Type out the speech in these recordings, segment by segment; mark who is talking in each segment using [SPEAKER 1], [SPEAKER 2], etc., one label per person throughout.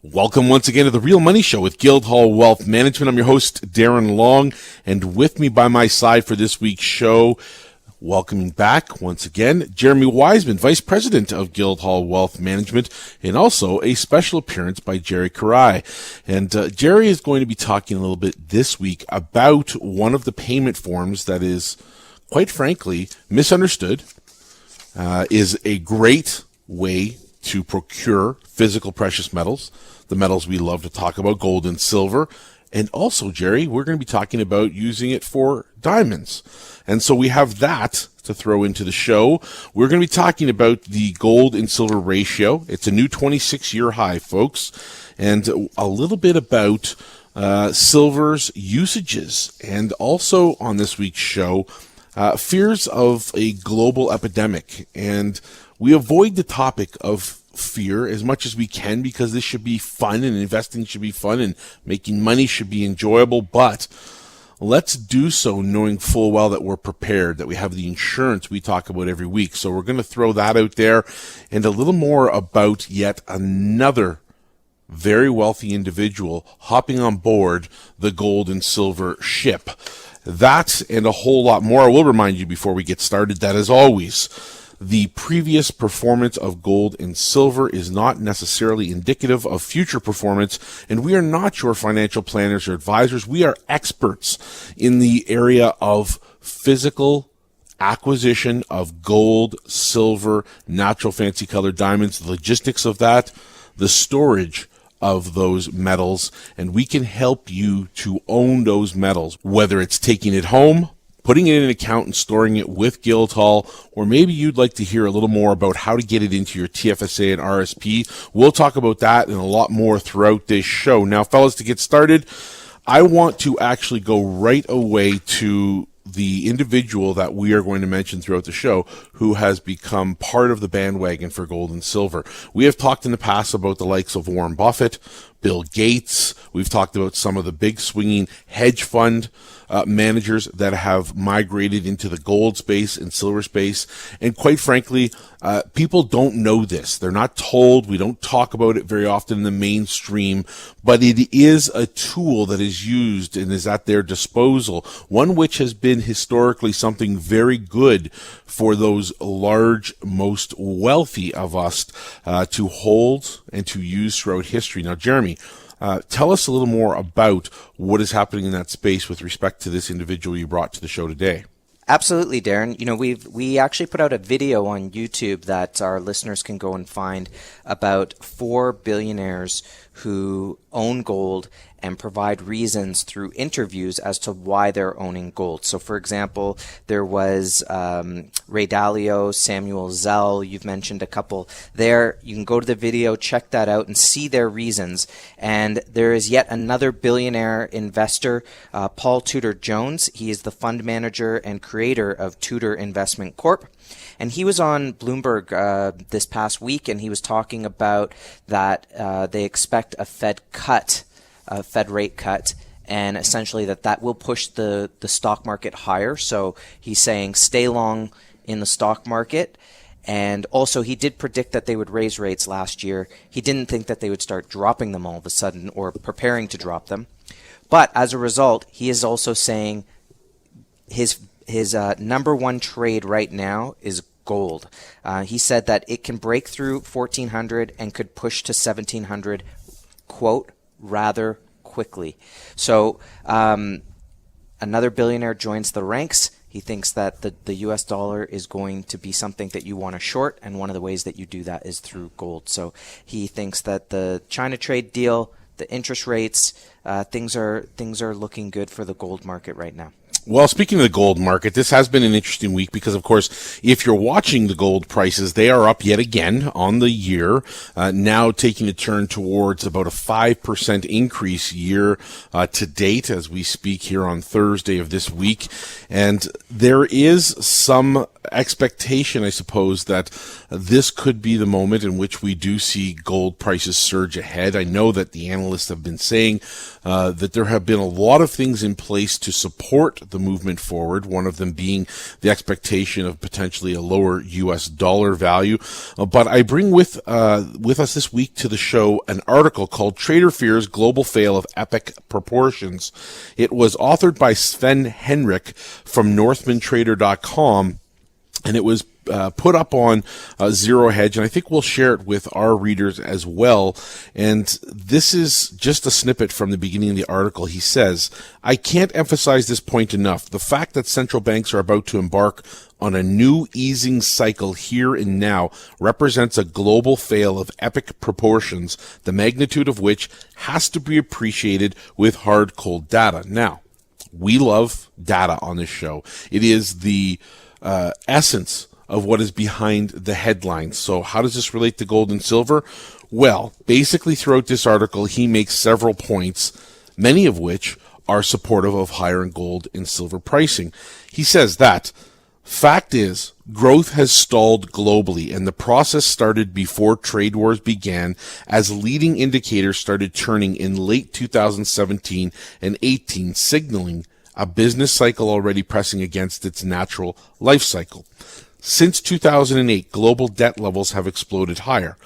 [SPEAKER 1] Welcome once again to the Real Money Show with Guildhall Wealth Management. I'm your host, Darren Long, and with me by my side for this week's show, welcoming back once again, Jeremy Wiseman, Vice President of Guildhall Wealth Management, and also a special appearance by Jerry Correia. And Jerry is going to be talking a little bit this week about one of the payment forms that is, quite frankly, misunderstood, is a great way to procure physical precious metals, the metals we love to talk about, gold and silver. And also, Jerry, we're going to be talking about using it for diamonds. And so we have that to throw into the show. We're going to be talking about the gold and silver ratio. It's a new 26-year high, folks. And a little bit about silver's usages. And also on this week's show, fears of a global epidemic. And we avoid the topic of fear as much as we can because this should be fun and investing should be fun and making money should be enjoyable. But let's do so knowing full well that we're prepared, that we have the insurance we talk about every week. So we're going to throw that out there and a little more about yet another very wealthy individual hopping on board the gold and silver ship. That and a whole lot more. I will remind you before we get started that, as always, the previous performance of gold and silver is not necessarily indicative of future performance, and we are not your financial planners or advisors. We are experts in the area of physical acquisition of gold, silver, natural fancy colored diamonds, the logistics of that, the storage of those metals, and we can help you to own those metals, whether it's taking it home, putting it in an account and storing it with Guildhall, or maybe you'd like to hear a little more about how to get it into your TFSA and RSP. We'll talk about that and a lot more throughout this show. Now, fellas, to get started, I want to actually go right away to the individual that we are going to mention throughout the show who has become part of the bandwagon for gold and silver. We have talked in the past about the likes of Warren Buffett, Bill Gates. We've talked about some of the big swinging hedge fund managers that have migrated into the gold space and silver space. And quite frankly, people don't know this. They're not told. We don't talk about it very often in the mainstream, but it is a tool that is used and is at their disposal, one which has been historically something very good for those large, most wealthy of us to hold and to use throughout history. Now, Jeremy, tell us a little more about what is happening in that space with respect to this individual you brought to the show today.
[SPEAKER 2] Absolutely, Darren. You know, we actually put out a video on YouTube that our listeners can go and find about 4 billionaires who own gold and provide reasons through interviews as to why they're owning gold. So, for example, there was Ray Dalio, Samuel Zell. You've mentioned a couple there. You can go to the video, check that out, and see their reasons. And there is yet another billionaire investor, Paul Tudor Jones. He is the fund manager and creator of Tudor Investment Corp. And he was on Bloomberg this past week, and he was talking about that they expect a Fed rate cut, and essentially that will push the stock market higher. So he's saying stay long in the stock market. And also he did predict that they would raise rates last year. He didn't think that they would start dropping them all of a sudden or preparing to drop them. But as a result, he is also saying his number one trade right now is gold. He said that it can break through 1,400 and could push to 1,700, quote, rather quickly. So another billionaire joins the ranks. He thinks that the US dollar is going to be something that you want to short, and one of the ways that you do that is through gold. So he thinks that the China trade deal, the interest rates, things are looking good for the gold market right now.
[SPEAKER 1] Well, speaking of the gold market, this has been an interesting week because, of course, if you're watching the gold prices, they are up yet again on the year, now taking a turn towards about a 5% increase year to date as we speak here on Thursday of this week. And there is some expectation, I suppose, that this could be the moment in which we do see gold prices surge ahead. I know that the analysts have been saying that there have been a lot of things in place to support the the movement forward, one of them being the expectation of potentially a lower U.S. dollar value. But I bring with us this week to the show an article called Trader Fears Global Fail of Epic Proportions. It was authored by Sven Henrik from NorthmanTrader.com, and it was put up on Zero Hedge, and I think we'll share it with our readers as well. And this is just a snippet from the beginning of the article. He says, "I can't emphasize this point enough. The fact that central banks are about to embark on a new easing cycle here and now represents a global fail of epic proportions, the magnitude of which has to be appreciated with hard, cold data." Now, we love data on this show. It is the essence of what is behind the headlines. So how does this relate to gold and silver? Well, basically throughout this article, he makes several points, many of which are supportive of higher gold and silver pricing. He says that, fact is, growth has stalled globally, and the process started before trade wars began, as leading indicators started turning in late 2017 and 18, signaling a business cycle already pressing against its natural life cycle. Since 2008, global debt levels have exploded higher.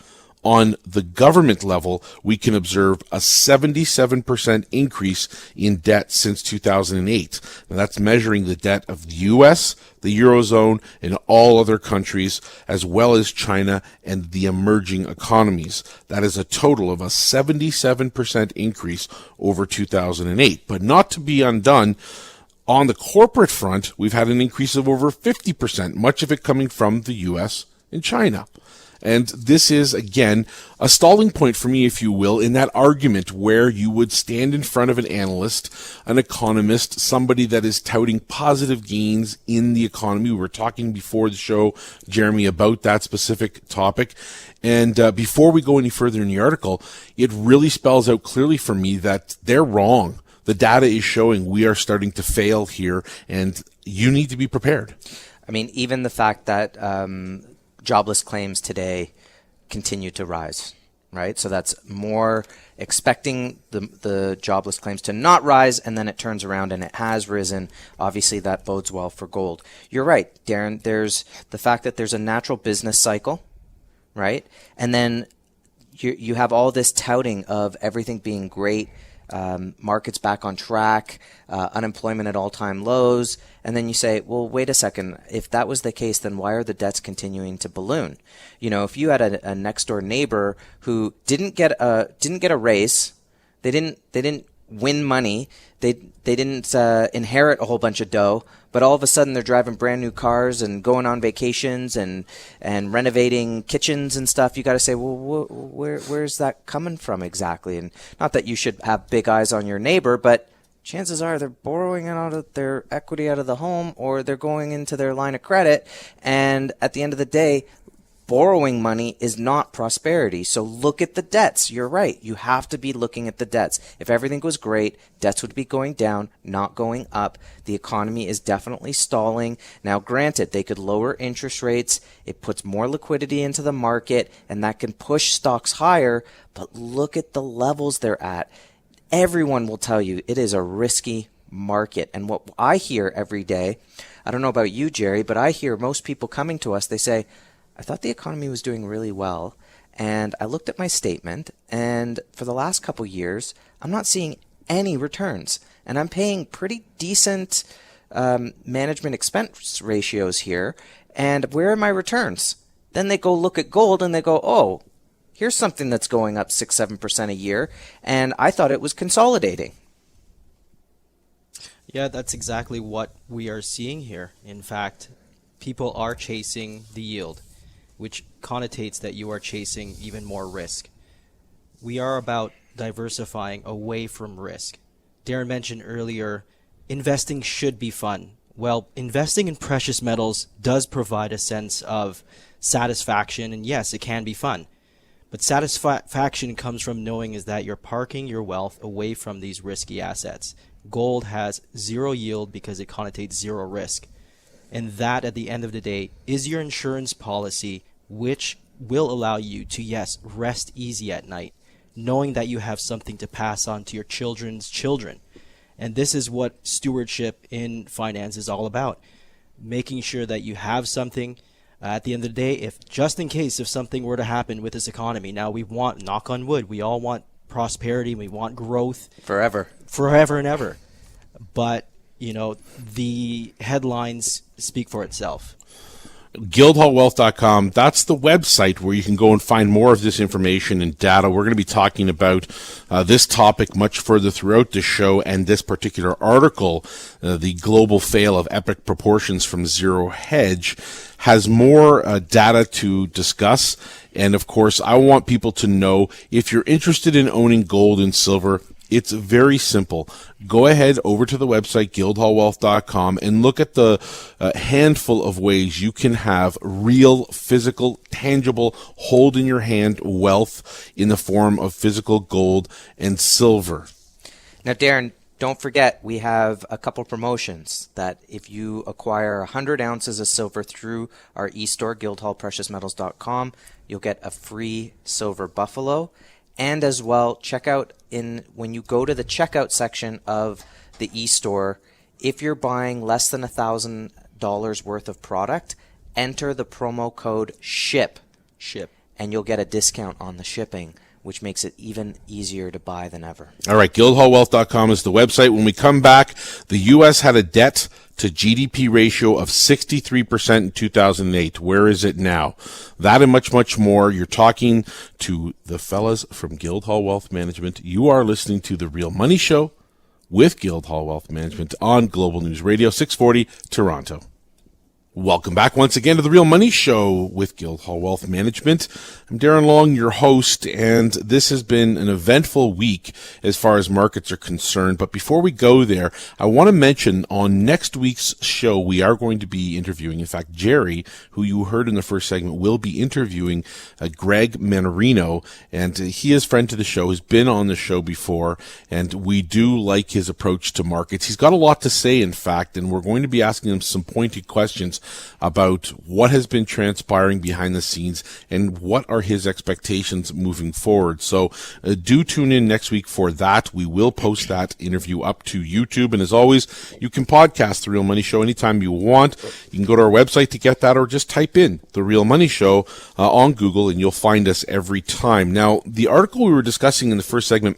[SPEAKER 1] On the government level, we can observe a 77% increase in debt since 2008. Now, that's measuring the debt of the U.S., the Eurozone, and all other countries, as well as China and the emerging economies. That is a total of a 77% increase over 2008. But not to be undone, on the corporate front, we've had an increase of over 50%, much of it coming from the U.S. and China. And this is, again, a stalling point for me, if you will, in that argument where you would stand in front of an analyst, an economist, somebody that is touting positive gains in the economy. We were talking before the show, Jeremy, about that specific topic. And before we go any further in the article, it really spells out clearly for me that they're wrong. The data is showing we are starting to fail here, and you need to be prepared.
[SPEAKER 2] I mean, even the fact that jobless claims today continue to rise, right? So that's more expecting the jobless claims to not rise, and then it turns around and it has risen. Obviously, that bodes well for gold. You're right, Darren. There's the fact that there's a natural business cycle, right? And then you have all this touting of everything being great, markets back on track, unemployment at all-time lows, and then you say, well, wait a second. If that was the case, then why are the debts continuing to balloon? You know, if you had a next-door neighbor who didn't get a raise, they didn't win money, they didn't inherit a whole bunch of dough, but all of a sudden they're driving brand new cars and going on vacations and renovating kitchens and stuff. You got to say, well, where's that coming from exactly? And not that you should have big eyes on your neighbor, but chances are they're borrowing out of their equity out of the home, or they're going into their line of credit. And at the end of the day, borrowing money is not prosperity. So look at the debts. You're right. You have to be looking at the debts. If everything was great, debts would be going down, not going up. The economy is definitely stalling. Now, granted, they could lower interest rates. It puts more liquidity into the market, and that can push stocks higher. But look at the levels they're at. Everyone will tell you it is a risky market. And what I hear every day, I don't know about you, Jerry, but I hear most people coming to us, they say, I thought the economy was doing really well, and I looked at my statement, and for the last couple years, I'm not seeing any returns, and I'm paying pretty decent management expense ratios here, and where are my returns? Then they go look at gold, and they go, oh, here's something that's going up 6-7% a year, and I thought it was consolidating.
[SPEAKER 3] Yeah, that's exactly what we are seeing here. In fact, people are chasing the yield, which connotates that you are chasing even more risk. We are about diversifying away from risk. Darren mentioned earlier, investing should be fun. Well, investing in precious metals does provide a sense of satisfaction, and yes, it can be fun. But satisfaction comes from knowing is that you're parking your wealth away from these risky assets. Gold has zero yield because it connotates zero risk. And that, at the end of the day, is your insurance policy, which will allow you to, yes, rest easy at night, knowing that you have something to pass on to your children's children. And this is what stewardship in finance is all about. Making sure that you have something at the end of the day, if just in case if something were to happen with this economy. Now we want, knock on wood, we all want prosperity, we want growth.
[SPEAKER 2] Forever
[SPEAKER 3] And ever. But, the headlines speak for itself.
[SPEAKER 1] Guildhallwealth.com. That's the website where you can go and find more of this information and data. We're going to be talking about this topic much further throughout the show, and this particular article, the global fail of epic proportions from Zero Hedge, has more data to discuss. And of course, I want people to know, if you're interested in owning gold and silver, it's very simple. Go ahead over to the website, guildhallwealth.com, and look at the handful of ways you can have real, physical, tangible, hold in your hand wealth in the form of physical gold and silver.
[SPEAKER 2] Now, Darren, don't forget, we have a couple promotions that if you acquire 100 ounces of silver through our e-store, guildhallpreciousmetals.com, you'll get a free silver buffalo. And as well, check out when you go to the checkout section of the e-store, if you're buying less than $1,000 worth of product, enter the promo code SHIP, and you'll get a discount on the shipping, which makes it even easier to buy than ever.
[SPEAKER 1] All right, guildhallwealth.com is the website. When we come back, the U.S. had a debt to GDP ratio of 63% in 2008. Where is it now? That and much, much more. You're talking to the fellas from Guildhall Wealth Management. You are listening to The Real Money Show with Guildhall Wealth Management on Global News Radio 640 Toronto. Welcome back once again to The Real Money Show with Guildhall Wealth Management. I'm Darren Long, your host, and this has been an eventful week as far as markets are concerned. But before we go there, I want to mention on next week's show, we are going to be interviewing, in fact, Jerry, who you heard in the first segment, will be interviewing Greg Manarino, and he is a friend to the show, has been on the show before, and we do like his approach to markets. He's got a lot to say, in fact, and we're going to be asking him some pointed questions about what has been transpiring behind the scenes and what are his expectations moving forward. So do tune in next week for that. We will post that interview up to YouTube. And as always, you can podcast The Real Money Show anytime you want. You can go to our website to get that, or just type in The Real Money Show on Google and you'll find us every time. Now, the article we were discussing in the first segment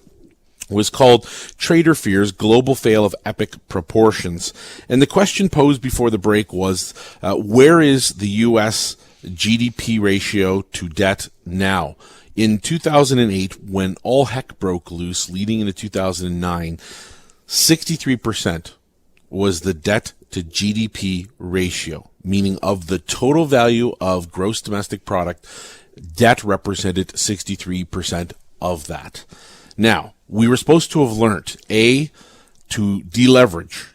[SPEAKER 1] was called Trader Fears Global Fail of Epic Proportions. And the question posed before the break was, where is the U.S. GDP ratio to debt now? In 2008, when all heck broke loose, leading into 2009, 63% was the debt to GDP ratio, meaning of the total value of gross domestic product, debt represented 63% of that. Now, we were supposed to have learned, A, to deleverage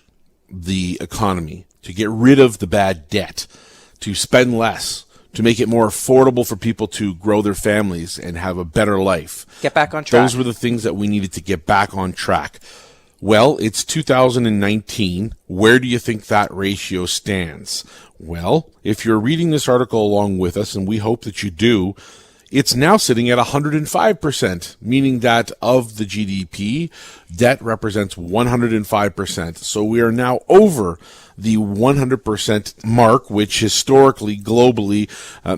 [SPEAKER 1] the economy, to get rid of the bad debt, to spend less, to make it more affordable for people to grow their families and have a better life.
[SPEAKER 2] Get back on track.
[SPEAKER 1] Those were the things that we needed to get back on track. Well, it's 2019. Where do you think that ratio stands? Well, if you're reading this article along with us, and we hope that you do, it's now sitting at 105%, meaning that of the GDP, debt represents 105%. So we are now over the 100% mark, which historically, globally,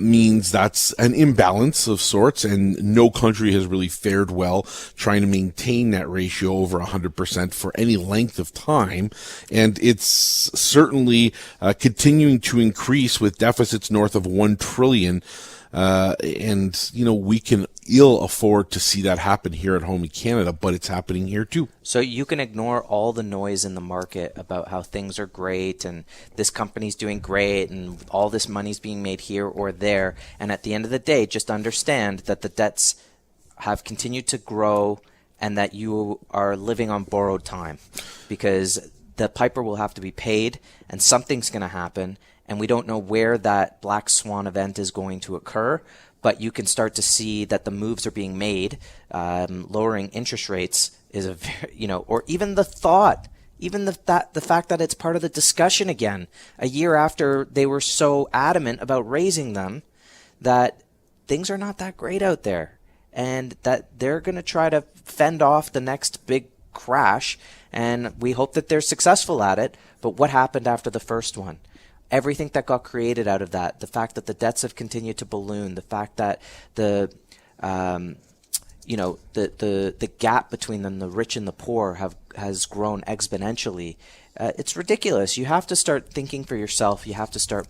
[SPEAKER 1] means that's an imbalance of sorts, and no country has really fared well trying to maintain that ratio over 100% for any length of time. And it's certainly continuing to increase with deficits north of $1 trillion. And, we can ill afford to see that happen here at home in Canada, but it's happening here too.
[SPEAKER 2] So you can ignore all the noise in the market about how things are great and this company's doing great and all this money's being made here or there. And at the end of the day, just understand that the debts have continued to grow and that you are living on borrowed time, because the piper will have to be paid and something's going to happen. And we don't know where that black swan event is going to occur, but you can start to see that the moves are being made. Lowering interest rates is a very, or even the thought, even the fact that it's part of the discussion again, a year after they were so adamant about raising them, that things are not that great out there, and that they're going to try to fend off the next big crash, and we hope that they're successful at it. But what happened after the first one? Everything that got created out of that, the fact that the debts have continued to balloon, the fact that the gap between them, the rich and the poor, has grown exponentially. It's ridiculous. You have to start thinking for yourself. You have to start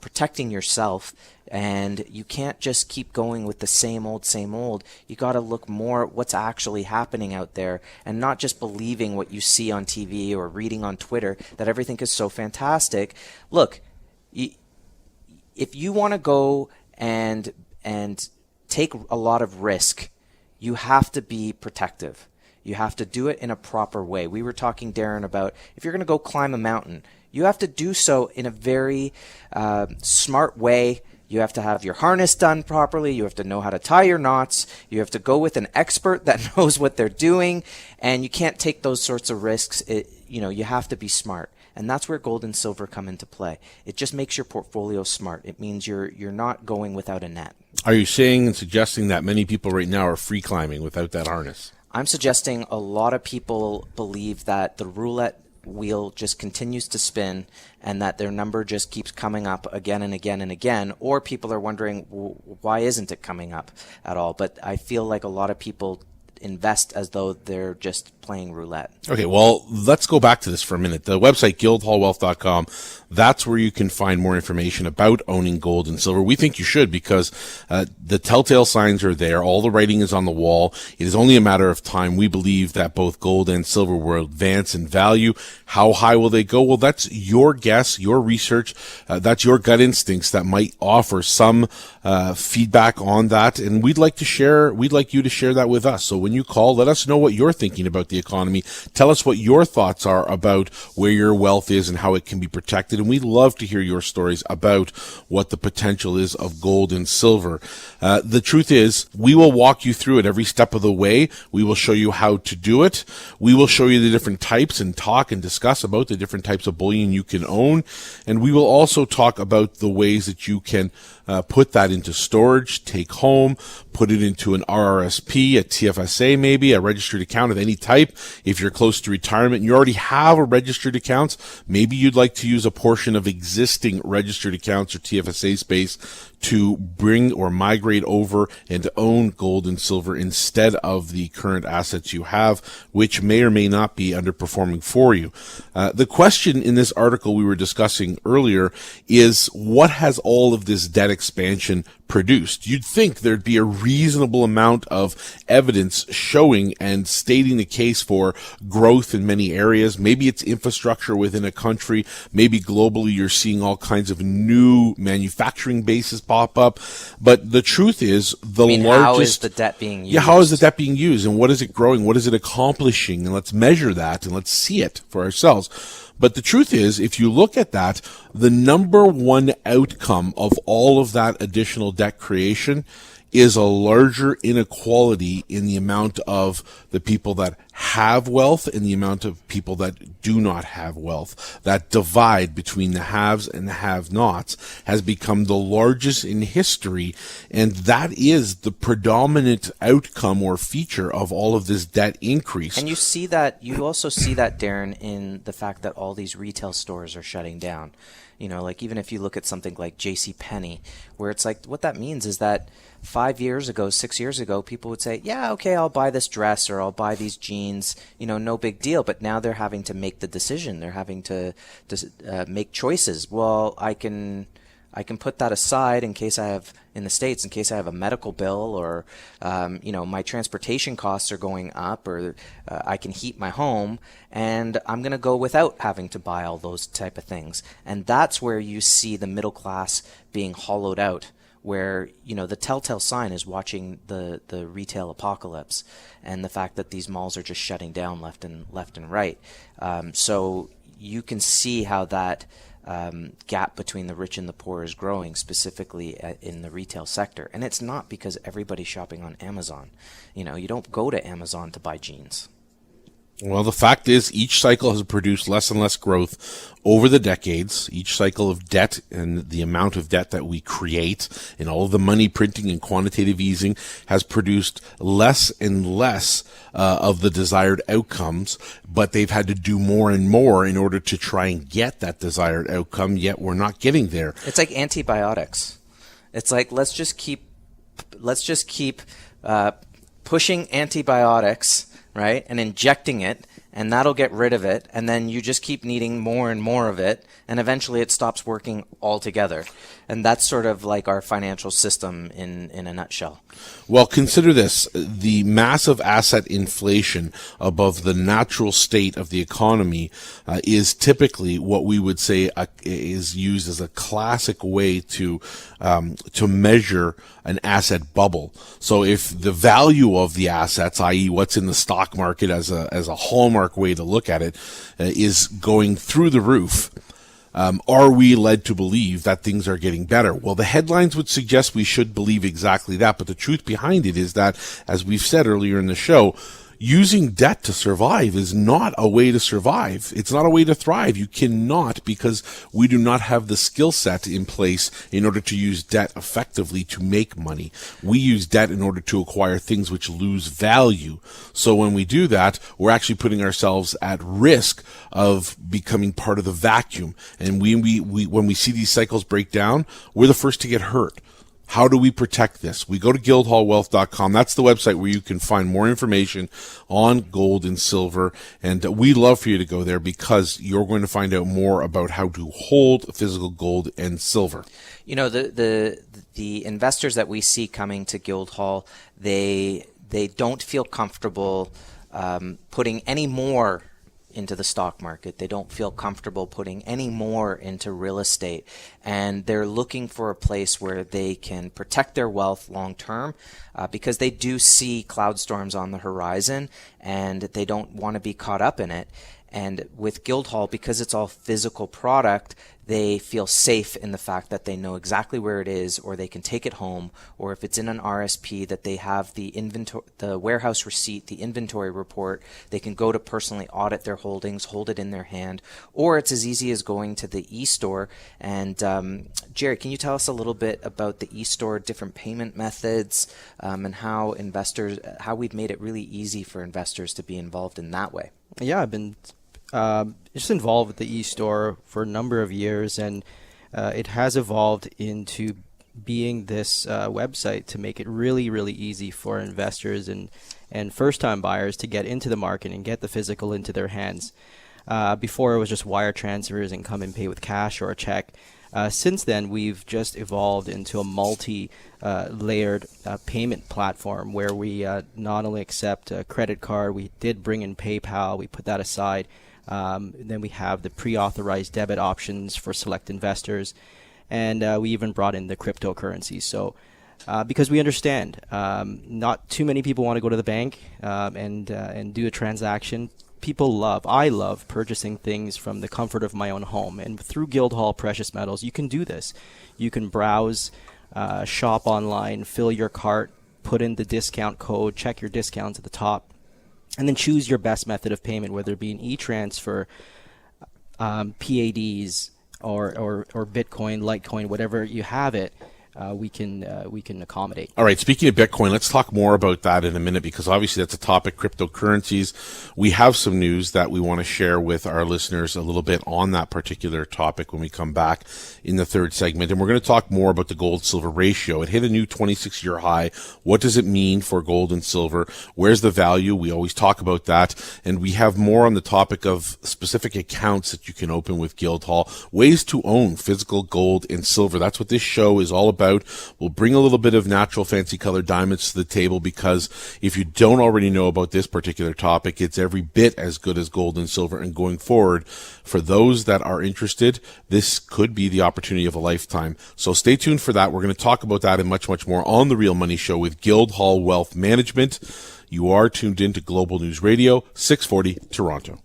[SPEAKER 2] protecting yourself, and you can't just keep going with the same old, same old. You got to look more at what's actually happening out there, and not just believing what you see on TV or reading on Twitter that everything is so fantastic. Look, if you want to go and take a lot of risk, you have to be protective. You have to do it in a proper way. We were talking, Darren, about if you're going to go climb a mountain, you have to do so in a very smart way. You have to have your harness done properly. You have to know how to tie your knots. You have to go with an expert that knows what they're doing, and you can't take those sorts of risks. You have to be smart. And that's where gold and silver come into play. It just makes your portfolio smart. It means you're not going without a net.
[SPEAKER 1] Are you saying and suggesting that many people right now are free climbing without that harness?
[SPEAKER 2] I'm suggesting a lot of people believe that the roulette wheel just continues to spin and that their number just keeps coming up again and again and again, or people are wondering, why isn't it coming up at all? But I feel like a lot of people invest as though they're just playing roulette.
[SPEAKER 1] Okay, well, let's go back to this for a minute. The website, guildhallwealth.com, that's where you can find more information about owning gold and silver. We think you should, because the telltale signs are there. All the writing is on the wall. It is only a matter of time. We believe that both gold and silver will advance in value. How high will they go? Well, that's your guess, your research. That's your gut instincts that might offer some feedback on that. And we'd like you to share that with us. So when you call, let us know what you're thinking about the economy. Tell us what your thoughts are about where your wealth is and how it can be protected. And we'd love to hear your stories about what the potential is of gold and silver. The truth is, we will walk you through it every step of the way. We will show you how to do it. We will show you the different types and talk and discuss about the different types of bullion you can own. And we will also talk about the ways that you can put that into storage, take home, put it into an RRSP, a TFSA maybe, a registered account of any type. If you're close to retirement and you already have a registered account, maybe you'd like to use a portion of existing registered accounts or TFSA space to bring or migrate over and to own gold and silver instead of the current assets you have, which may or may not be underperforming for you. The question in this article we were discussing earlier is, what has all of this debt expansion produced? You'd think there'd be a reasonable amount of evidence showing and stating the case for growth in many areas. Maybe it's infrastructure within a country. Maybe globally you're seeing all kinds of new manufacturing bases pop up. But the truth is,
[SPEAKER 2] how is the debt being used?
[SPEAKER 1] Yeah, how is the debt being used, and what is it growing? What is it accomplishing? And let's measure that and let's see it for ourselves. But the truth is, if you look at that, the number one outcome of all of that additional debt creation is a larger inequality in the amount of the people that have wealth and the amount of people that do not have wealth. That divide between the haves and the have-nots has become the largest in history, and that is the predominant outcome or feature of all of this debt increase.
[SPEAKER 2] And you also see that, Darren, in the fact that all these retail stores are shutting down. Like even if you look at something like JCPenney, where it's like, what that means is that 5 years ago, 6 years ago, people would say, yeah, okay, I'll buy this dress or I'll buy these jeans, no big deal. But now they're having to make the decision. They're having to make choices. Well, I can put that aside in case I have, in the States, in case I have a medical bill or, my transportation costs are going up, or I can heat my home, and I'm going to go without having to buy all those type of things. And that's where you see the middle class being hollowed out, where, the telltale sign is watching the retail apocalypse and the fact that these malls are just shutting down left and right. So you can see how that gap between the rich and the poor is growing, specifically in the retail sector. And it's not because everybody's shopping on Amazon. You don't go to Amazon to buy jeans.
[SPEAKER 1] Well, the fact is each cycle has produced less and less growth over the decades. Each cycle of debt and the amount of debt that we create and all of the money printing and quantitative easing has produced less and less of the desired outcomes, but they've had to do more and more in order to try and get that desired outcome, yet we're not getting there.
[SPEAKER 2] It's like antibiotics. It's like let's just keep pushing antibiotics, right, and injecting it, and that'll get rid of it, and then you just keep needing more and more of it, and eventually it stops working altogether. And that's sort of like our financial system in a nutshell.
[SPEAKER 1] Well, consider this. The massive asset inflation above the natural state of the economy is typically what we would say is used as a classic way to measure an asset bubble. So if the value of the assets, i.e. what's in the stock market as a hallmark way to look at it, is going through the roof, are we led to believe that things are getting better? Well, the headlines would suggest we should believe exactly that, but the truth behind it is that, as we've said earlier in the show, using debt to survive is not a way to survive. It's not a way to thrive. You cannot, because we do not have the skill set in place in order to use debt effectively to make money. We use debt in order to acquire things which lose value. So when we do that, we're actually putting ourselves at risk of becoming part of the vacuum. And when we see these cycles break down, we're the first to get hurt. How do we protect this? We go to guildhallwealth.com. That's the website where you can find more information on gold and silver. And we'd love for you to go there because you're going to find out more about how to hold physical gold and silver.
[SPEAKER 2] You know, the investors that we see coming to Guildhall, they don't feel comfortable putting any more into the stock market. They don't feel comfortable putting any more into real estate, and they're looking for a place where they can protect their wealth long term because they do see cloud storms on the horizon and they don't want to be caught up in it. And with Guildhall, because it's all physical product, they feel safe in the fact that they know exactly where it is, or they can take it home, or if it's in an RSP, that they have the inventory, the warehouse receipt, the inventory report. They can go to personally audit their holdings, hold it in their hand, or it's as easy as going to the e-store. And Jerry, can you tell us a little bit about the e-store, different payment methods, and how we've made it really easy for investors to be involved in that way?
[SPEAKER 3] Yeah, I've been just involved with the e-store for a number of years, and it has evolved into being this website to make it really, really easy for investors and first-time buyers to get into the market and get the physical into their hands. Before, it was just wire transfers and come and pay with cash or a check. Since then, we've just evolved into a multi-layered payment platform where we not only accept a credit card, we did bring in PayPal, we put that aside. Then we have the pre-authorized debit options for select investors, and we even brought in the cryptocurrency. So because we understand not too many people want to go to the bank and do a transaction. I love purchasing things from the comfort of my own home, and through Guildhall Precious Metals you can do this. You can browse, shop online, fill your cart, put in the discount code, check your discounts at the top, and then choose your best method of payment, whether it be an e-transfer, PADs, or Bitcoin, Litecoin, whatever you have it. We can accommodate.
[SPEAKER 1] All right. Speaking of Bitcoin, let's talk more about that in a minute, because obviously that's a topic, cryptocurrencies. We have some news that we want to share with our listeners a little bit on that particular topic when we come back in the third segment. And we're going to talk more about the gold silver ratio. It hit a new 26-year high. What does it mean for gold and silver? Where's the value? We always talk about that. And we have more on the topic of specific accounts that you can open with Guildhall, ways to own physical gold and silver. That's what this show is all about. We'll bring a little bit of natural fancy colored diamonds to the table, because if you don't already know about this particular topic, it's every bit as good as gold and silver. And going forward, for those that are interested, this could be the opportunity of a lifetime. So stay tuned for that. We're going to talk about that and much, much more on The Real Money Show with Guildhall Wealth Management. You are tuned into Global News Radio, 640 Toronto.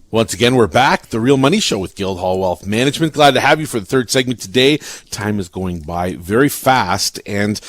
[SPEAKER 1] Once again, we're back. The Real Money Show with Guildhall Wealth Management. Glad to have you for the third segment today. Time is going by very fast, and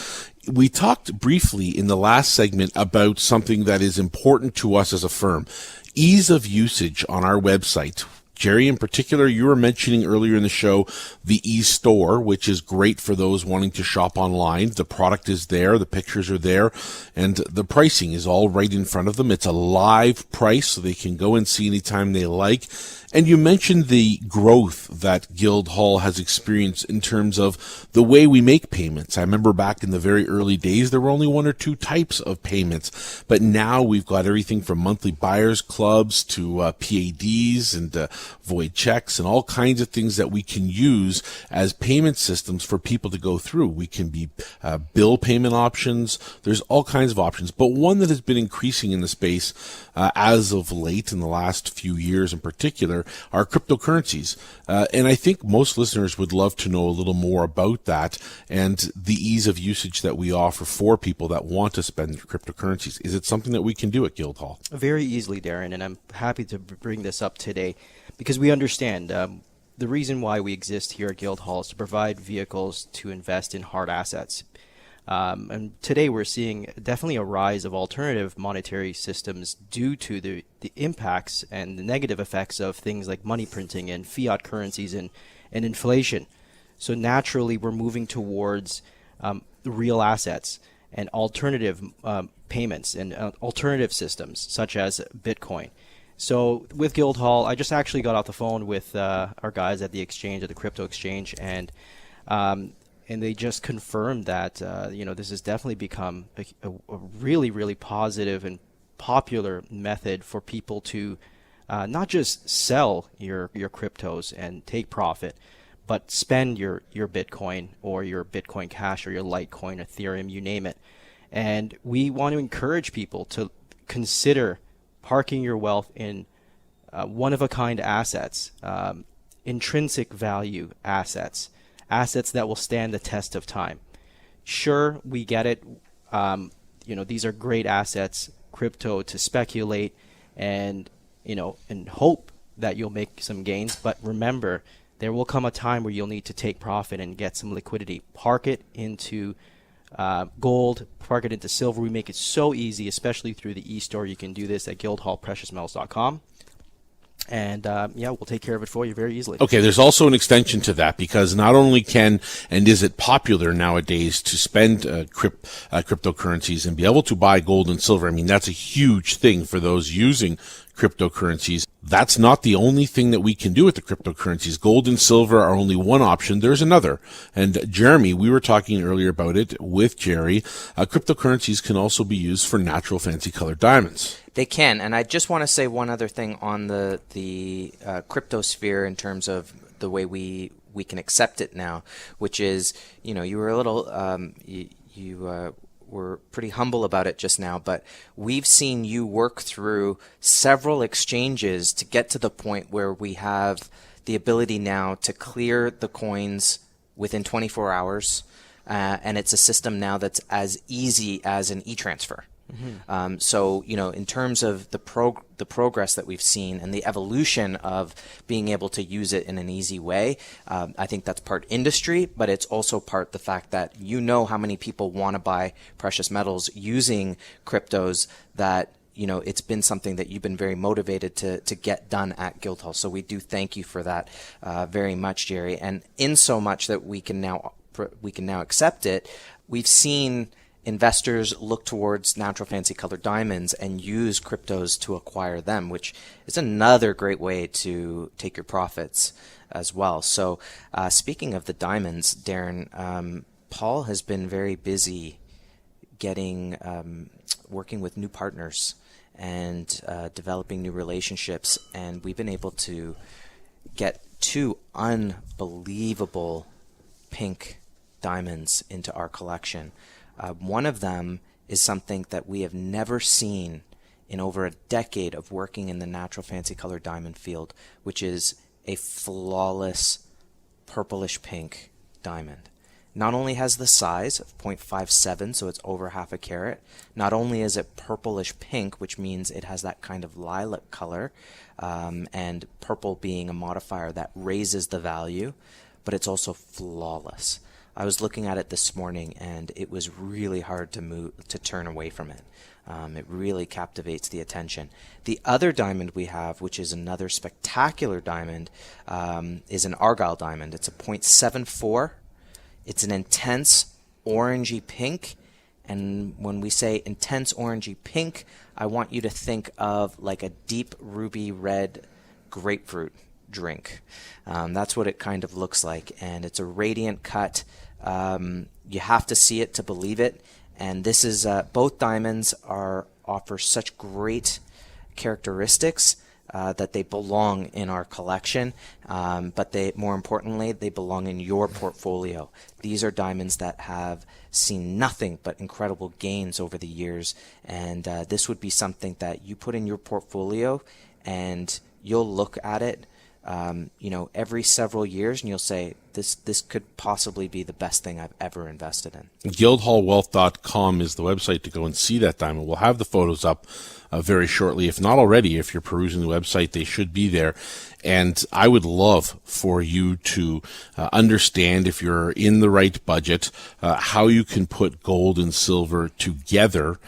[SPEAKER 1] we talked briefly in the last segment about something that is important to us as a firm, ease of usage on our website. Jerry, in particular, you were mentioning earlier in the show the e-store, which is great for those wanting to shop online. The product is there, the pictures are there, and the pricing is all right in front of them. It's a live price, so they can go and see anytime they like. And you mentioned the growth that Guildhall has experienced in terms of the way we make payments. I remember back in the very early days, there were only one or two types of payments. But now we've got everything from monthly buyers clubs to PADs and void checks and all kinds of things that we can use as payment systems for people to go through. We can be bill payment options. There's all kinds of options. But one that has been increasing in the space as of late, in the last few years in particular, are cryptocurrencies. And I think most listeners would love to know a little more about that and the ease of usage that we offer for people that want to spend cryptocurrencies. Is it something that we can do at Guildhall?
[SPEAKER 3] Very easily, Darren, and I'm happy to bring this up today because we understand the reason why we exist here at Guildhall is to provide vehicles to invest in hard assets. And today we're seeing definitely a rise of alternative monetary systems due to the impacts and the negative effects of things like money printing and fiat currencies and inflation. So naturally we're moving towards real assets and alternative payments and alternative systems such as Bitcoin. So with Guildhall, I just actually got off the phone with our guys at the exchange, at the crypto exchange, and they just confirmed that this has definitely become a really, really positive and popular method for people to not just sell your cryptos and take profit, but spend your Bitcoin or your Bitcoin Cash or your Litecoin, Ethereum, you name it. And we want to encourage people to consider parking your wealth in one-of-a-kind assets, intrinsic value assets that will stand the test of time. Sure, we get it. These are great assets, crypto, to speculate and hope that you'll make some gains. But remember, there will come a time where you'll need to take profit and get some liquidity. Park it into gold, park it into silver. We make it so easy, especially through the e-store. You can do this at guildhallpreciousmetals.com. And we'll take care of it for you very easily.
[SPEAKER 1] Okay, there's also an extension to that, because not only can and is it popular nowadays to spend cryptocurrencies and be able to buy gold and silver. I mean, that's a huge thing for those using cryptocurrencies. That's not the only thing that we can do with the cryptocurrencies. Gold and silver are only one option. There's another. And Jeremy, we were talking earlier about it with Jerry. Cryptocurrencies can also be used for natural fancy colored diamonds.
[SPEAKER 2] They can, and I just want to say one other thing on the crypto sphere in terms of the way we can accept it now, which is, you were a little, you were pretty humble about it just now, but we've seen you work through several exchanges to get to the point where we have the ability now to clear the coins within 24 hours, and it's a system now that's as easy as an e-transfer. Mm-hmm. So, in terms of the progress that we've seen and the evolution of being able to use it in an easy way, I think that's part industry, but it's also part the fact that how many people want to buy precious metals using cryptos, that it's been something that you've been very motivated to get done at Guildhall. So we do thank you for that very much, Jerry. And in so much that we can now accept it, we've seen investors look towards natural fancy colored diamonds and use cryptos to acquire them, which is another great way to take your profits as well. So speaking of the diamonds, Darren, Paul has been very busy working with new partners and developing new relationships, and we've been able to get 2 unbelievable pink diamonds into our collection. One of them is something that we have never seen in over a decade of working in the natural fancy colored diamond field, which is a flawless purplish pink diamond. Not only has the size of 0.57, so it's over half a carat, not only is it purplish pink, which means it has that kind of lilac color, and purple being a modifier that raises the value, but it's also flawless. I was looking at it this morning, and it was really hard to turn away from it. It really captivates the attention. The other diamond we have, which is another spectacular diamond, is an Argyle diamond. It's a .74. It's an intense orangey pink. And when we say intense orangey pink, I want you to think of like a deep ruby red grapefruit drink. That's what it kind of looks like. And it's a radiant cut. You have to see it to believe it. And this is both diamonds offer such great characteristics that they belong in our collection, but more importantly, they belong in your portfolio. These are diamonds that have seen nothing but incredible gains over the years, and this would be something that you put in your portfolio, and you'll look at it every several years, and you'll say, this could possibly be the best thing I've ever invested in.
[SPEAKER 1] Guildhallwealth.com is the website to go and see that diamond. We'll have the photos up very shortly. If not already, if you're perusing the website, they should be there. And I would love for you to understand, if you're in the right budget, how you can put gold and silver together.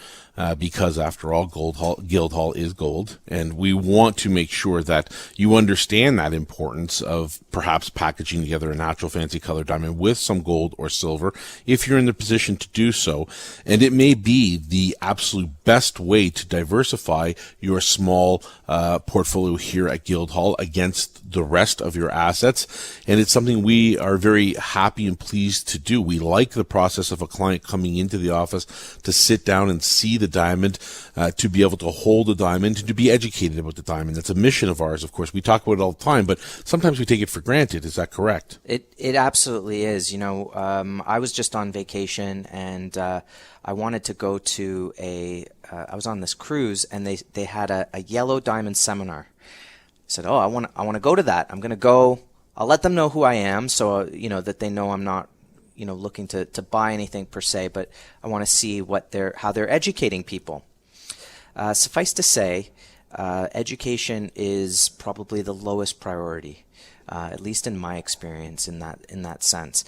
[SPEAKER 1] Because after all, Guildhall is gold, and we want to make sure that you understand that importance of perhaps packaging together a natural fancy color diamond with some gold or silver, if you're in the position to do so. And it may be the absolute best way to diversify your small portfolio here at Guildhall against the rest of your assets. And it's something we are very happy and pleased to do. We like the process of a client coming into the office to sit down and see the diamond, to be able to hold a diamond, and to be educated about the diamond. That's a mission of ours, of course. We talk about it all the time, but sometimes we take it for granted. Is that correct?
[SPEAKER 2] It absolutely is. I was just on vacation, and I wanted to go to I was on this cruise, and they had a yellow diamond seminar. I said, I want to go to that. I'm going to go. I'll let them know who I am, so that they know I'm not looking to buy anything per se, but I want to see how they're educating people. Suffice to say, education is probably the lowest priority, at least in my experience in that sense,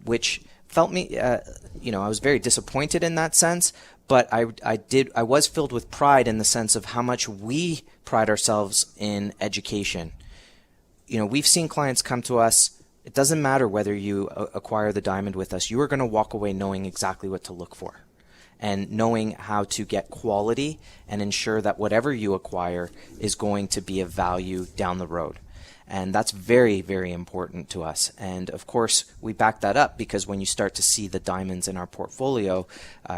[SPEAKER 2] which felt me, I was very disappointed in that sense, but I was filled with pride in the sense of how much we pride ourselves in education. We've seen clients come to us. It doesn't matter whether you acquire the diamond with us. You are going to walk away knowing exactly what to look for and knowing how to get quality and ensure that whatever you acquire is going to be of value down the road. And that's very, very important to us. And of course, we back that up because when you start to see the diamonds in our portfolio,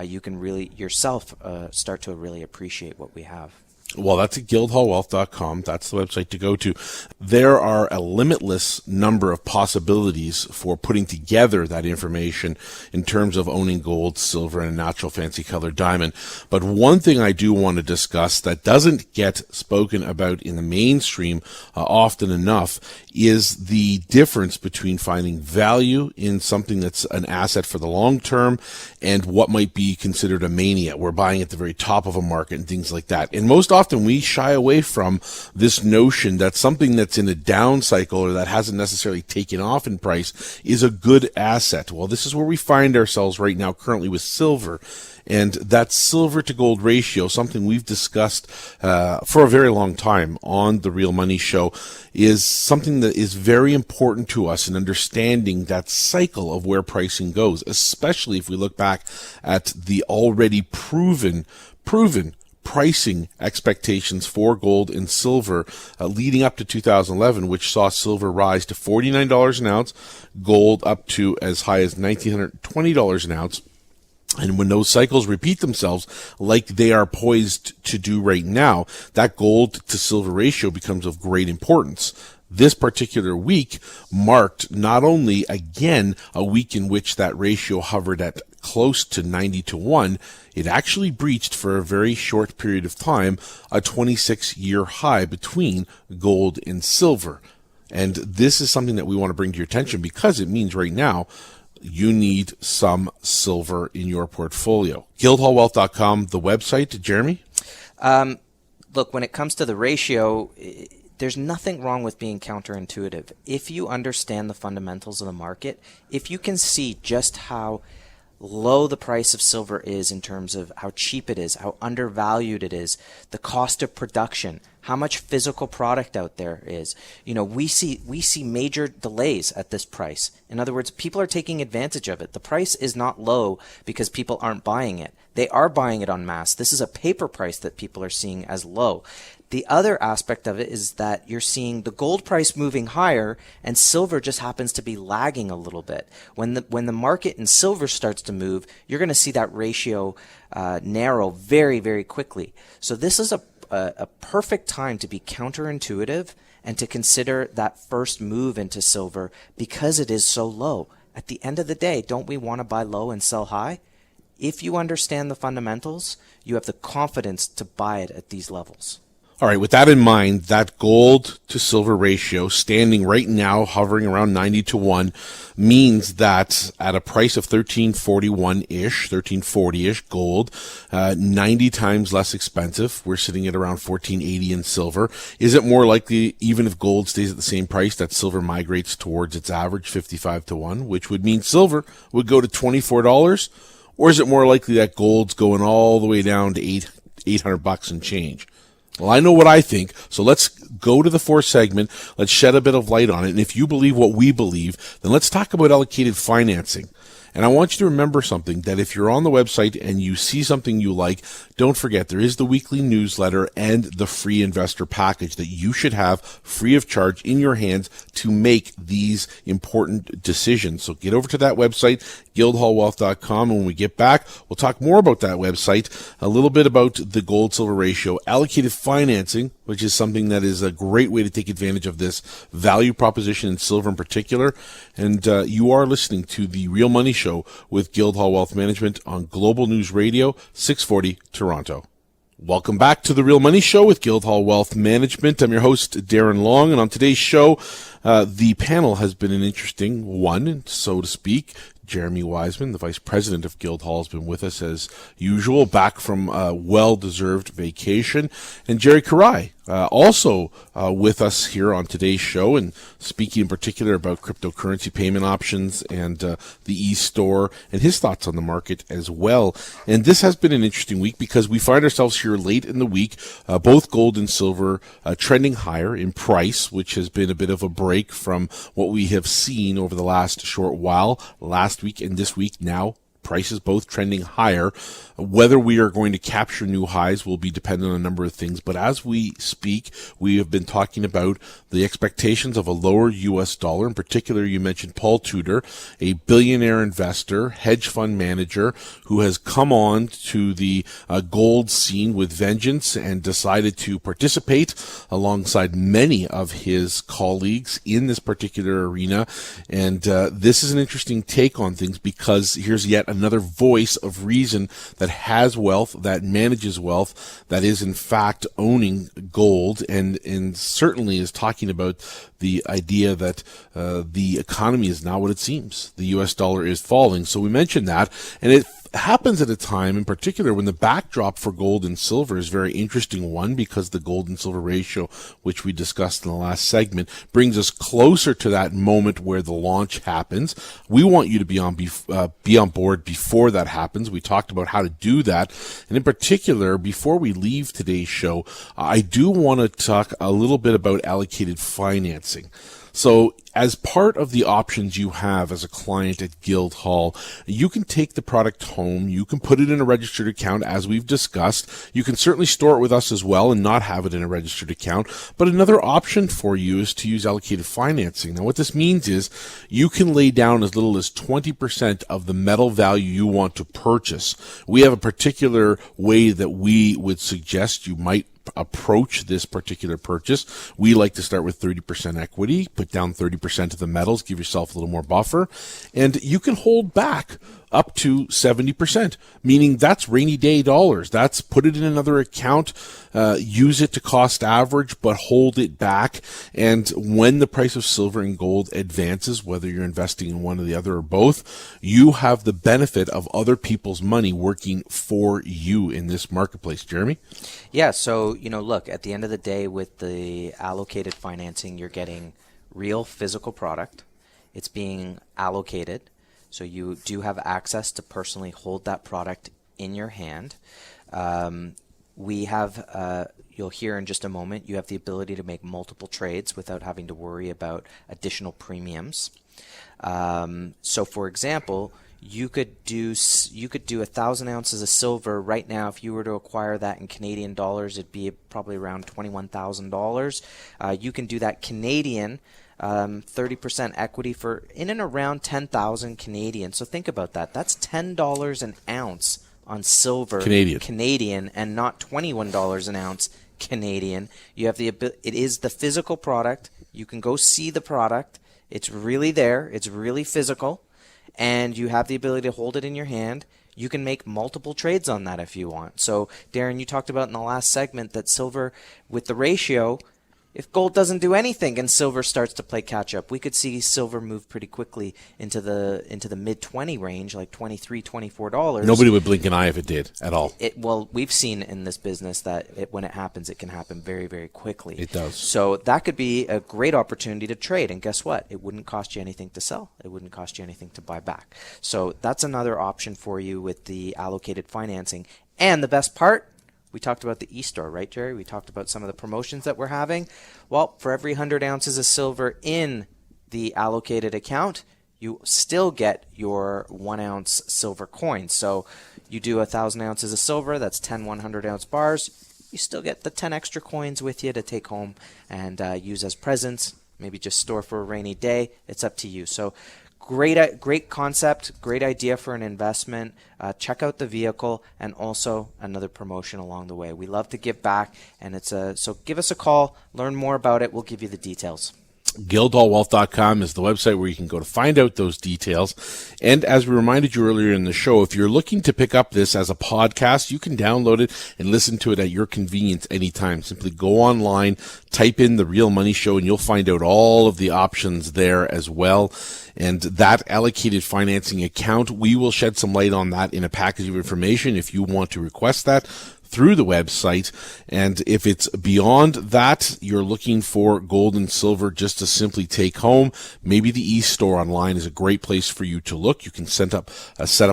[SPEAKER 2] you can really yourself start to really appreciate what we have.
[SPEAKER 1] Well, that's at guildhallwealth.com. That's the website to go to. There are a limitless number of possibilities for putting together that information in terms of owning gold, silver, and a natural fancy colored diamond. But one thing I do want to discuss that doesn't get spoken about in the mainstream often enough is the difference between finding value in something that's an asset for the long term and what might be considered a mania. We're buying at the very top of a market and things like that. And most often we shy away from this notion that something that's in a down cycle or that hasn't necessarily taken off in price is a good asset. Well, this is where we find ourselves right now currently with silver. And that silver to gold ratio, something we've discussed for a very long time on the Real Money Show, is something that is very important to us in understanding that cycle of where pricing goes, especially if we look back at the already proven pricing expectations for gold and silver leading up to 2011, which saw silver rise to $49 an ounce, gold up to as high as $1,920 an ounce. And when those cycles repeat themselves like they are poised to do right now, that gold to silver ratio becomes of great importance. This particular week marked not only, again, a week in which that ratio hovered at close to 90-1, it actually breached for a very short period of time a 26-year high between gold and silver. And this is something that we want to bring to your attention because it means right now you need some silver in your portfolio. Guildhallwealth.com, the website, Jeremy?
[SPEAKER 2] Look, when it comes to the ratio, there's nothing wrong with being counterintuitive. If you understand the fundamentals of the market, if you can see just how low the price of silver is in terms of how cheap it is, how undervalued it is, the cost of production, how much physical product out there is. We see major delays at this price. In other words, people are taking advantage of it. The price is not low because people aren't buying it. They are buying it en masse. This is a paper price that people are seeing as low. The other aspect of it is that you're seeing the gold price moving higher and silver just happens to be lagging a little bit. When the market in silver starts to move, you're going to see that ratio narrow very, very quickly. So this is a perfect time to be counterintuitive and to consider that first move into silver because it is so low. At the end of the day, don't we want to buy low and sell high? If you understand the fundamentals, you have the confidence to buy it at these levels.
[SPEAKER 1] All right, with that in mind, that gold to silver ratio standing right now hovering around 90-1 means that at a price of $1341-ish, $1340-ish gold, 90 times less expensive. We're sitting at around $1480 in silver. Is it more likely, even if gold stays at the same price, that silver migrates towards its average 55-1, which would mean silver would go to $24? Or is it more likely that gold's going all the way down to $800 and change? Well, I know what I think, so let's go to the fourth segment. Let's shed a bit of light on it. And if you believe what we believe, then let's talk about allocated financing. And I want you to remember something, that if you're on the website and you see something you like, don't forget there is the weekly newsletter and the free investor package that you should have free of charge in your hands to make these important decisions. So get over to that website, guildhallwealth.com, and when we get back, we'll talk more about that website, a little bit about the gold-silver ratio, allocated financing, which is something that is a great way to take advantage of this value proposition in silver in particular. And you are listening to the Real Money Show with Guildhall Wealth Management on Global News Radio, 640 Toronto. Welcome back to the Real Money Show with Guildhall Wealth Management. I'm your host, Darren Long, and on today's show, the panel has been an interesting one, so to speak. Jeremy Wiseman, the Vice President of Guildhall, has been with us as usual, back from a well-deserved vacation. And Jerry Correia, also with us here on today's show, and speaking in particular about cryptocurrency payment options and the e-store and his thoughts on the market as well. And this has been an interesting week because we find ourselves here late in the week, both gold and silver trending higher in price, which has been a bit of a break from what we have seen over the last short while. Last week and this week now, prices both trending higher. Whether we are going to capture new highs will be dependent on a number of things. But as we speak, we have been talking about the expectations of a lower U.S. dollar. In particular, you mentioned Paul Tudor, a billionaire investor, hedge fund manager, who has come on to the gold scene with vengeance and decided to participate alongside many of his colleagues in this particular arena. And this is an interesting take on things because here's yet another voice of reason that has wealth, that manages wealth, that is in fact owning gold, and certainly is talking about the idea that the economy is not what it seems. The U.S. dollar is falling. So we mentioned that, and it happens at a time in particular when the backdrop for gold and silver is a very interesting one, because the gold and silver ratio, which we discussed in the last segment, brings us closer to that moment where the launch happens. We want you to be on board before that happens. We talked about how to do that, and in particular, before we leave today's show, I do want to talk a little bit about allocated financing. So as part of the options you have as a client at Guildhall, you can take the product home, you can put it in a registered account as we've discussed. You can certainly store it with us as well and not have it in a registered account. But another option for you is to use allocated financing. Now what this means is you can lay down as little as 20% of the metal value you want to purchase. We have a particular way that we would suggest you might approach this particular purchase. We like to start with 30% equity, put down 30% of the metals, give yourself a little more buffer, and you can hold back up to 70%, meaning that's rainy day dollars. That's put it in another account, use it to cost average, but hold it back. And when the price of silver and gold advances, whether you're investing in one or the other or both, you have the benefit of other people's money working for you in this marketplace. Jeremy?
[SPEAKER 2] Yeah, so, look, at the end of the day with the allocated financing, you're getting real physical product. It's being allocated. So you do have access to personally hold that product in your hand. We have, you'll hear in just a moment, you have the ability to make multiple trades without having to worry about additional premiums. So for example, you could do 1,000 ounces of silver right now. If you were to acquire that in Canadian dollars, it'd be probably around $21,000. You can do that Canadian 30% equity for in and around 10,000 Canadian. So think about that. That's $10 an ounce on silver Canadian and not $21 an ounce Canadian. You have it is the physical product. You can go see the product. It's really there. It's really physical, and you have the ability to hold it in your hand. You can make multiple trades on that if you want. So, Darren, you talked about in the last segment that silver with the ratio, if gold doesn't do anything and silver starts to play catch up, we could see silver move pretty quickly into the mid 20 range, like $23, $24.
[SPEAKER 1] Nobody would blink an eye if it did at all.
[SPEAKER 2] Well, we've seen in this business that when it happens, it can happen very, very quickly.
[SPEAKER 1] It does.
[SPEAKER 2] So that could be a great opportunity to trade. And guess what? It wouldn't cost you anything to sell. It wouldn't cost you anything to buy back. So that's another option for you with the allocated financing. And the best part, we talked about the e-store, right, Jerry? We talked about some of the promotions that we're having. Well, for every 100 ounces of silver in the allocated account, you still get your 1 ounce silver coin. So you do 1,000 ounces of silver, that's 10 100-ounce bars. You still get the 10 extra coins with you to take home and use as presents. Maybe just store for a rainy day. It's up to you. So great concept, great idea for an investment. Check out the vehicle and also another promotion along the way. We love to give back, and so give us a call, learn more about it. We'll give you the details.
[SPEAKER 1] Guildhallwealth.com is the website where you can go to find out those details. And as we reminded you earlier in the show, if you're looking to pick up this as a podcast, you can download it and listen to it at your convenience anytime. Simply go online, type in The Real Money Show, and you'll find out all of the options there as well. And that allocated financing account, we will shed some light on that in a package of information if you want to request that through the website. And if it's beyond that, you're looking for gold and silver just to simply take home, maybe the e-store online is a great place for you to look. You can set up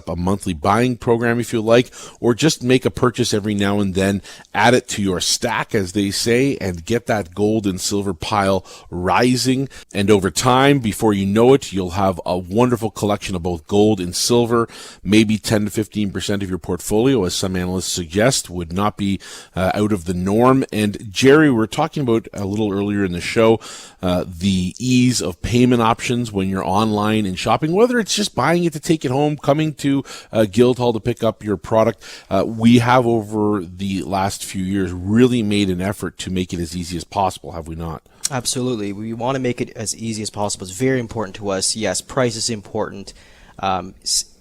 [SPEAKER 1] a monthly buying program if you like, or just make a purchase every now and then, add it to your stack, as they say, and get that gold and silver pile rising. And over time, before you know it, you'll have a wonderful collection of both gold and silver, maybe 10 to 15% of your portfolio, as some analysts suggest, would not be out of the norm. And Jerry, we were talking about a little earlier in the show, the ease of payment options when you're online and shopping, whether it's just buying it to take it home, coming to Guildhall to pick up your product. We have over the last few years really made an effort to make it as easy as possible, have we not?
[SPEAKER 3] Absolutely. We want to make it as easy as possible. It's very important to us. Yes, price is important.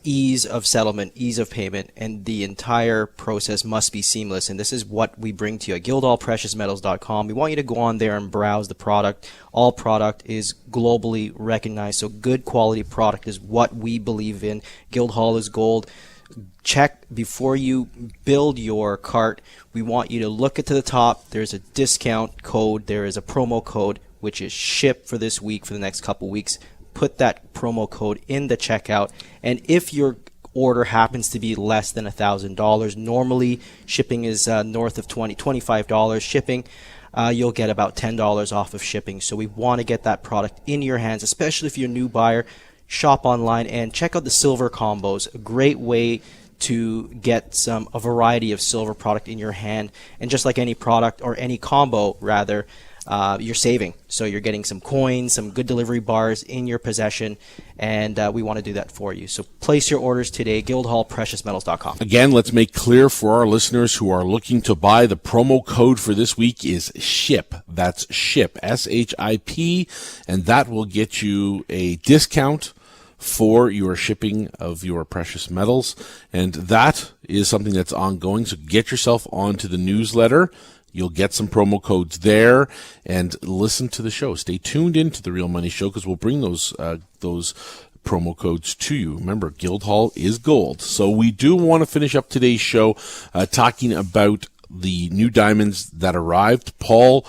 [SPEAKER 3] Ease of settlement, ease of payment, and the entire process must be seamless. And this is what we bring to you at GuildhallPreciousMetals.com. We want you to go on there and browse the product. All product is globally recognized, so good quality product is what we believe in. Guildhall is gold. Check before you build your cart. We want you to look at to the top. There's a discount code. There is a promo code, which is SHIP for this week, for the next couple weeks. Put that promo code in the checkout, and if your order happens to be less than $1,000, normally shipping is north of $25 shipping, you'll get about $10 off of shipping. So we want to get that product in your hands, especially if you're a new buyer. Shop online and check out the silver combos, a great way to get a variety of silver product in your hand. And just like any product, or any combo rather, you're saving. So you're getting some coins, some good delivery bars in your possession, and we want to do that for you. So place your orders today, GuildhallPreciousMetals.com.
[SPEAKER 1] Again, let's make clear for our listeners who are looking to buy, the promo code for this week is SHIP. That's SHIP, S-H-I-P, and that will get you a discount for your shipping of your precious metals. And that is something that's ongoing. So get yourself onto the newsletter. You'll get some promo codes there, and listen to the show. Stay tuned into the Real Money Show, because we'll bring those promo codes to you. Remember, Guildhall is gold. So we do want to finish up today's show talking about the new diamonds that arrived. Paul,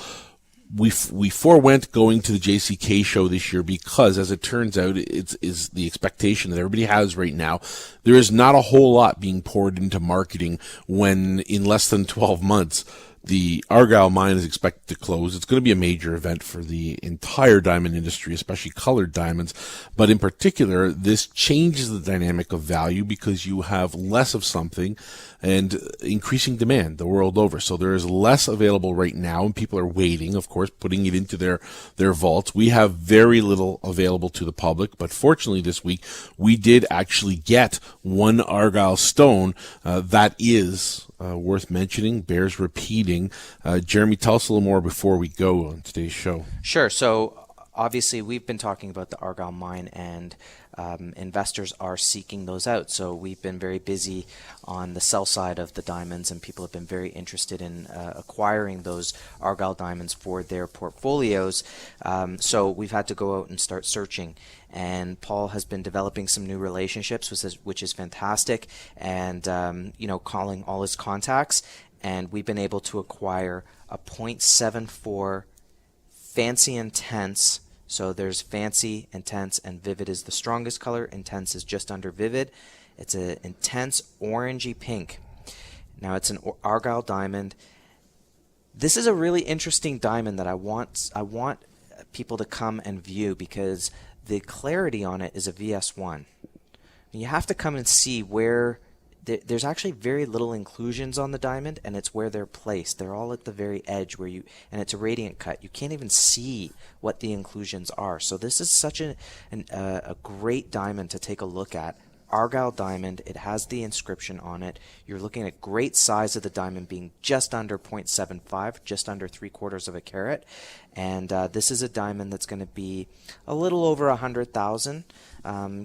[SPEAKER 1] we forewent going to the JCK show this year because, as it turns out, is the expectation that everybody has right now. There is not a whole lot being poured into marketing when, in less than 12 months, the Argyle mine is expected to close. It's going to be a major event for the entire diamond industry, especially colored diamonds. But in particular, this changes the dynamic of value because you have less of something and increasing demand the world over. So there is less available right now, and people are waiting, of course, putting it into their vaults. We have very little available to the public, but fortunately this week we did actually get one Argyle stone that is worth mentioning, bears repeating. Jeremy, tell us a little more before we go on today's show.
[SPEAKER 2] Sure. So obviously we've been talking about the Argyle mine, and investors are seeking those out. So we've been very busy on the sell side of the diamonds, and people have been very interested in acquiring those Argyle diamonds for their portfolios. So we've had to go out and start searching. And Paul has been developing some new relationships, which is fantastic, and calling all his contacts. And we've been able to acquire a 0.74 fancy intense. So there's fancy, intense, and vivid is the strongest color. Intense is just under vivid. It's an intense orangey pink. Now it's an Argyle diamond. This is a really interesting diamond that I want people to come and view, because the clarity on it is a VS1. You have to come and see where there's actually very little inclusions on the diamond, and it's where they're placed. They're all at the very edge and it's a radiant cut. You can't even see what the inclusions are. So this is such a great diamond to take a look at. Argyle diamond, it has the inscription on it. You're looking at great size of the diamond being just under 0.75, just under 3/4 of a carat. And this is a diamond that's going to be a little over 100,000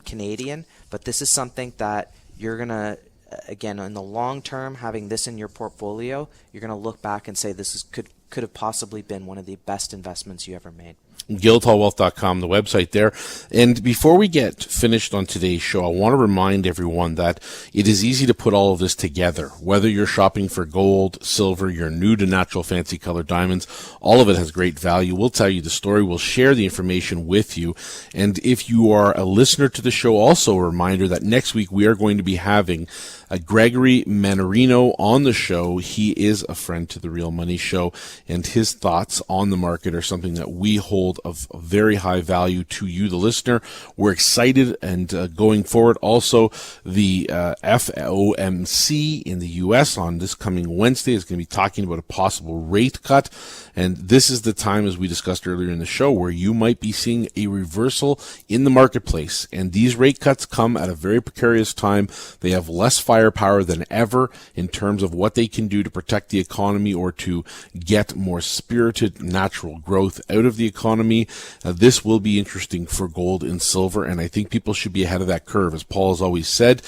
[SPEAKER 2] Canadian. But this is something that you're going to, again, in the long term, having this in your portfolio, you're going to look back and say this could have possibly been one of the best investments you ever made.
[SPEAKER 1] Guildhallwealth.com, the website there. And before we get finished on today's show, I want to remind everyone that it is easy to put all of this together. Whether you're shopping for gold, silver, you're new to natural fancy color diamonds, all of it has great value. We'll tell you the story. We'll share the information with you. And if you are a listener to the show, also a reminder that next week we are going to be having Gregory Manarino on the show. He is a friend to the Real Money Show, and his thoughts on the market are something that we hold of very high value to you, the listener. We're excited, and going forward, also the FOMC in the U.S. on this coming Wednesday is going to be talking about a possible rate cut, and this is the time, as we discussed earlier in the show, where you might be seeing a reversal in the marketplace, and these rate cuts come at a very precarious time. They have less firepower than ever in terms of what they can do to protect the economy or to get more spirited natural growth out of the economy. This will be interesting for gold and silver, and I think people should be ahead of that curve. As Paul has always said,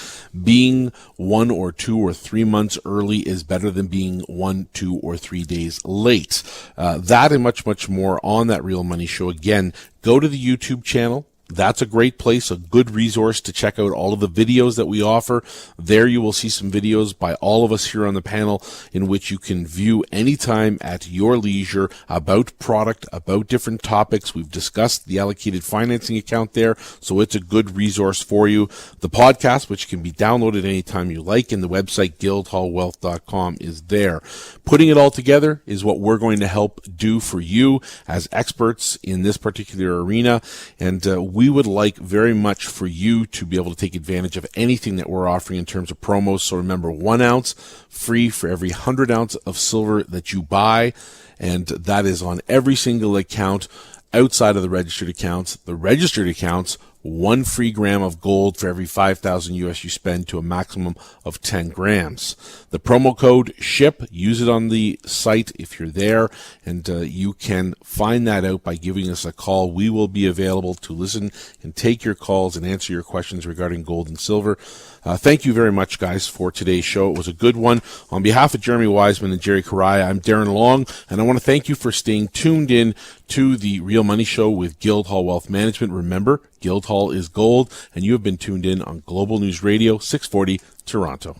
[SPEAKER 1] being 1 or 2 or 3 months early is better than being 1, 2, or 3 days late. That and much, much more on that Real Money Show. Again, go to the YouTube channel. That's a great place, a good resource to check out all of the videos that we offer. There you will see some videos by all of us here on the panel in which you can view anytime at your leisure about product, about different topics. We've discussed the allocated financing account there, so it's a good resource for you. The podcast, which can be downloaded anytime you like, and the website guildhallwealth.com is there. Putting it all together is what we're going to help do for you as experts in this particular arena, and we would like very much for you to be able to take advantage of anything that we're offering in terms of promos. So remember, 1 ounce free for every 100 ounce of silver that you buy, and that is on every single account outside of the registered accounts. The registered accounts, 1 free gram of gold for every 5,000 US you spend, to a maximum of 10 grams. The promo code SHIP, use it on the site if you're there, and you can find that out by giving us a call. We will be available to listen and take your calls and answer your questions regarding gold and silver. Thank you very much, guys, for today's show. It was a good one. On behalf of Jeremy Wiseman and Jerry Correia, I'm Darren Long, and I want to thank you for staying tuned in to the Real Money Show with Guildhall Wealth Management. Remember, Guildhall is gold, and you have been tuned in on Global News Radio 640 Toronto.